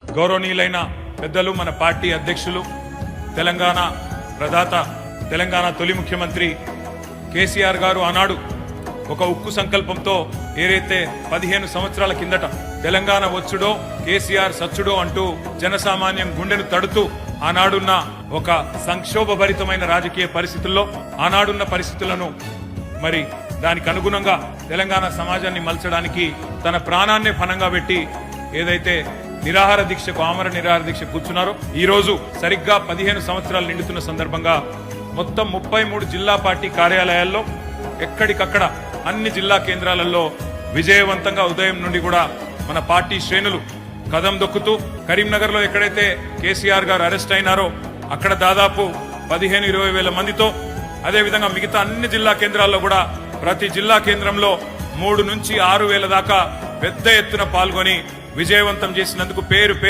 గౌరవనీయులైన పెద్దలు మన పార్టీ అధ్యక్షులు తెలంగాణ ప్రదాత తెలంగాణ తొలి ముఖ్యమంత్రి కేసీఆర్ గారు ఆనాడు ఒక ఉక్కు సంకల్పంతో ఏదైతే 15 సంవత్సరాల కిందట తెలంగాణ వచ్చుడో కేసీఆర్ సచ్చుడో అంటూ జనసామాన్యం గుండెను తడుతూ ఆనాడున్న ఒక సంక్షోభభరితమైన రాజకీయ పరిస్థితుల్లో ఆనాడున్న పరిస్థితులను మరి దానికి అనుగుణంగా తెలంగాణ సమాజాన్ని మలచడానికి తన ప్రాణాన్నే ఫలంగా పెట్టి ఏదైతే నిరాహార దీక్షకు ఆమర నిరాహార దీక్ష కూర్చున్నారో ఈ రోజు సరిగ్గా 15 సంవత్సరాలు నిండుతున్న సందర్భంగా మొత్తం 33 జిల్లా పార్టీ కార్యాలయాల్లో ఎక్కడికక్కడ అన్ని జిల్లా కేంద్రాలలో విజయవంతంగా ఉదయం నుండి కూడా మన పార్టీ శ్రేణులు కదం దొక్కుతూ కరీంనగర్ లో ఎక్కడైతే కేసీఆర్ గారు అరెస్ట్ అయినారో అక్కడ దాదాపు 15-20 వేల మందితో అదేవిధంగా మిగతా అన్ని జిల్లా కేంద్రాల్లో కూడా ప్రతి జిల్లా కేంద్రంలో 3 నుంచి 6 వేల దాకా పెద్ద ఎత్తున పాల్గొని విజయవంతం చేసినందుకు పేరు